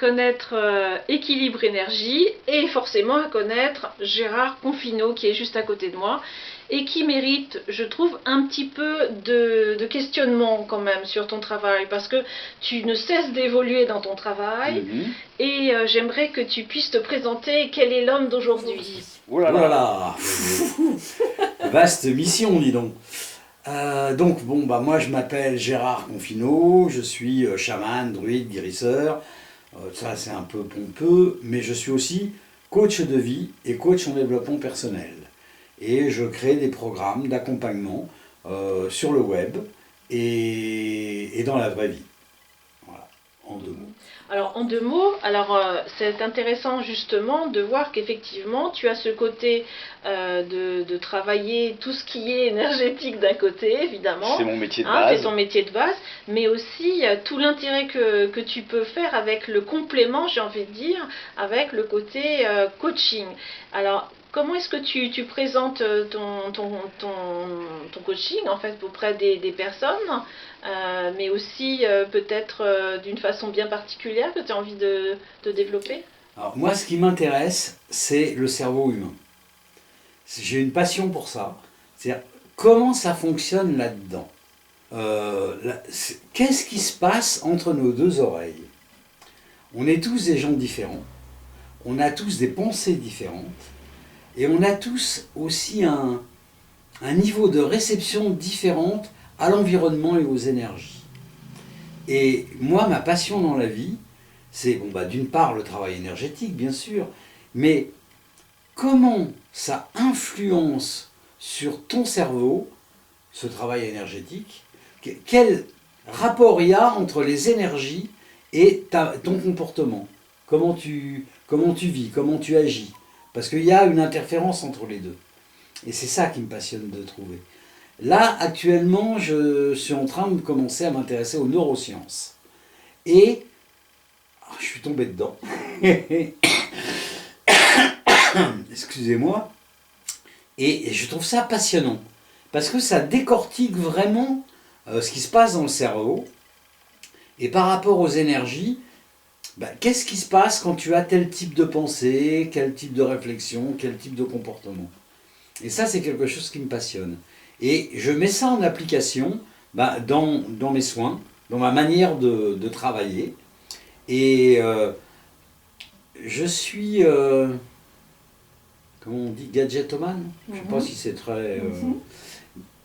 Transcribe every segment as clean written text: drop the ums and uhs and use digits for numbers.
connaître Équilibre Énergie et forcément à connaître Gérard Confineau qui est juste à côté de moi et qui mérite, je trouve, un petit peu de questionnement quand même sur ton travail parce que tu ne cesses d'évoluer dans ton travail et j'aimerais que tu puisses te présenter quel est l'homme d'aujourd'hui. Oh là là, vaste mission, dis donc. Donc, bon, bah, moi je m'appelle Gérard Confineau, je suis chaman, druide, guérisseur. Ça c'est un peu pompeux, mais je suis aussi coach de vie et coach en développement personnel. Et je crée des programmes d'accompagnement sur le web et dans la vraie vie. Voilà, en 2 mots. Alors en 2 mots, c'est intéressant justement de voir qu'effectivement tu as ce côté de travailler tout ce qui est énergétique d'un côté évidemment. C'est mon métier de base. C'est ton métier de base, mais aussi tout l'intérêt que tu peux faire avec le complément, j'ai envie de dire, avec le côté coaching. Alors comment est-ce que tu présentes ton coaching en fait auprès des personnes, mais aussi peut-être d'une façon bien particulière que tu as envie de développer? Alors moi ce qui m'intéresse c'est le cerveau humain. J'ai une passion pour ça, c'est-à-dire comment ça fonctionne là-dedans. Qu'est-ce qui se passe entre nos 2 oreilles? On est tous des gens différents, on a tous des pensées différentes, et on a tous aussi un niveau de réception différente à l'environnement et aux énergies. Et moi, ma passion dans la vie, c'est d'une part le travail énergétique, bien sûr, mais comment ça influence sur ton cerveau, ce travail énergétique, quel rapport il y a entre les énergies et ton comportement, comment tu vis, comment tu agis. Parce qu'il y a une interférence entre les deux. Et c'est ça qui me passionne de trouver. Là, actuellement, je suis en train de commencer à m'intéresser aux neurosciences. Et je suis tombé dedans. Excusez-moi. Et je trouve ça passionnant. Parce que ça décortique vraiment ce qui se passe dans le cerveau. Et par rapport aux énergies, qu'est-ce qui se passe quand tu as tel type de pensée, quel type de réflexion, quel type de comportement? Et ça, c'est quelque chose qui me passionne. Et je mets ça en application dans mes soins, dans ma manière de travailler. Et je suis, comment on dit, gadgetomane? Je ne sais pas si c'est très...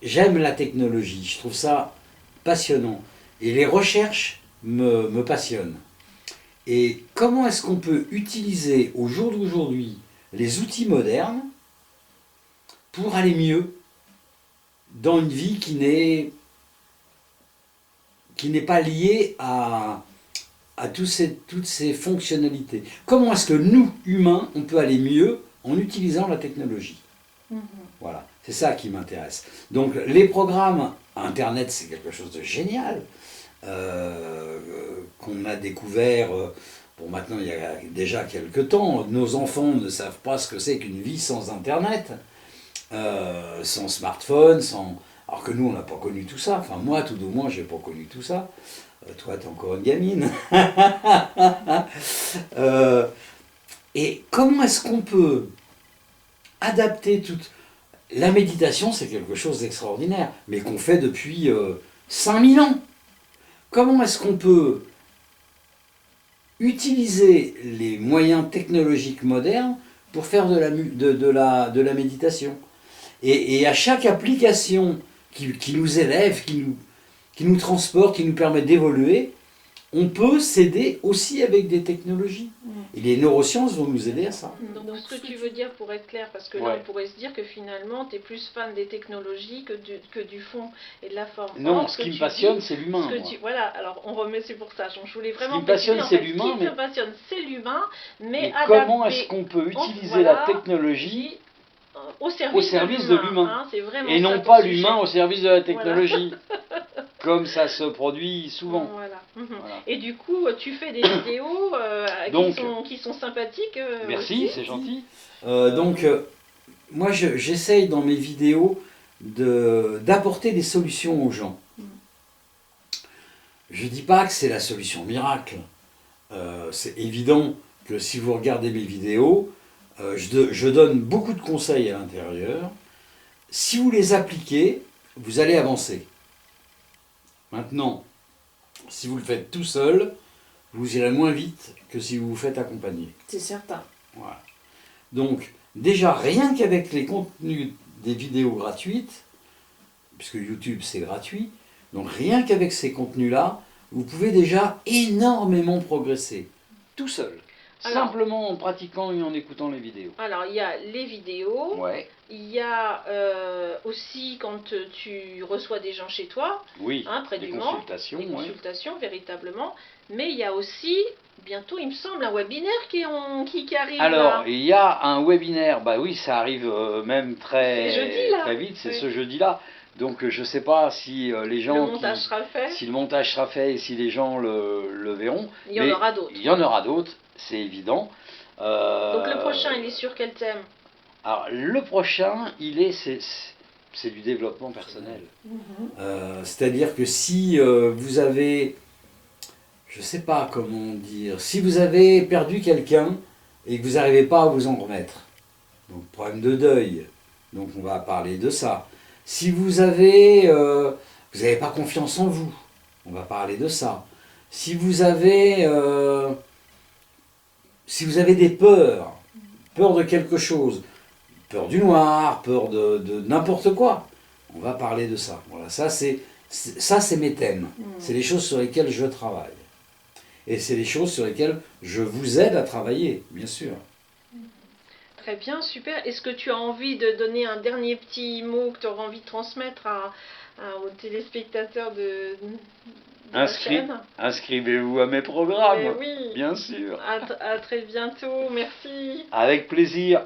J'aime la technologie, je trouve ça passionnant. Et les recherches me passionnent. Et comment est-ce qu'on peut utiliser au jour d'aujourd'hui les outils modernes pour aller mieux dans une vie qui n'est pas liée à toutes ces fonctionnalités. Comment est-ce que nous, humains, on peut aller mieux en utilisant la technologie? Voilà, c'est ça qui m'intéresse. Donc les programmes Internet, c'est quelque chose de génial. Qu'on a découvert, maintenant il y a déjà quelques temps. Nos enfants ne savent pas ce que c'est qu'une vie sans Internet, sans smartphone, alors que nous on n'a pas connu tout ça. Enfin moi tout au moins j'ai pas connu tout ça. Toi t'es encore une gamine. Et comment est-ce qu'on peut adapter toute... La méditation c'est quelque chose d'extraordinaire, mais qu'on fait depuis 5000 ans. Comment est-ce qu'on peut utiliser les moyens technologiques modernes pour faire de la méditation? Et à chaque application qui nous élève, qui nous transporte, qui nous permet d'évoluer, on peut s'aider aussi avec des technologies. Et les neurosciences vont nous aider à ça. Donc ce que tu veux dire, pour être clair, parce que là on pourrait se dire que finalement tu es plus fan des technologies que du fond et de la forme. Non, ce qui me passionne c'est l'humain. Voilà, alors on remet, c'est pour ça, je voulais vraiment... Ce qui me passionne c'est l'humain. Ce qui te passionne c'est l'humain, mais comment est-ce qu'on peut utiliser la technologie au service de l'humain, et non pas l'humain au service de la technologie, comme ça se produit souvent. Voilà. Et du coup, tu fais des vidéos qui sont sympathiques. Merci, c'est gentil. Moi j'essaye dans mes vidéos d'apporter des solutions aux gens. Je ne dis pas que c'est la solution miracle. c'est évident que si vous regardez mes vidéos, je donne beaucoup de conseils à l'intérieur. Si vous les appliquez, vous allez avancer. Maintenant, si vous le faites tout seul, vous irez moins vite que si vous vous faites accompagner. C'est certain. Voilà. Donc, déjà, rien qu'avec les contenus des vidéos gratuites, puisque YouTube c'est gratuit, donc rien qu'avec ces contenus-là, vous pouvez déjà énormément progresser. Tout seul. Alors, simplement en pratiquant et en écoutant les vidéos. Alors, il y a les vidéos. Ouais. Il y a aussi quand tu reçois des gens chez toi, oui, près du Mans, des consultations, véritablement. Mais il y a aussi, bientôt, il me semble, un webinaire qui arrive. Alors, il y a un webinaire, bah oui, ça arrive même très vite, c'est ce jeudi-là. Donc, je ne sais pas si les gens... Le montage sera fait. Si le montage sera fait et si les gens le verront. Il y en aura d'autres. Il y en aura d'autres, c'est évident. Donc, le prochain, il est sur quel thème? Alors, le prochain, c'est du développement personnel. C'est-à-dire que si vous avez, je ne sais pas comment dire, si vous avez perdu quelqu'un et que vous n'arrivez pas à vous en remettre, donc problème de deuil, donc on va parler de ça. Si vous avez, vous n'avez pas confiance en vous, on va parler de ça. Si vous avez des peurs, peur de quelque chose, peur du noir, peur de n'importe quoi, on va parler de ça. Voilà, ça c'est mes thèmes. C'est les choses sur lesquelles je travaille. Et c'est les choses sur lesquelles je vous aide à travailler, bien sûr. Très bien, super. Est-ce que tu as envie de donner un dernier petit mot que tu auras envie de transmettre aux téléspectateurs de la chaîne? Inscrivez-vous à mes programmes, oui. bien sûr. À très bientôt, merci. Avec plaisir.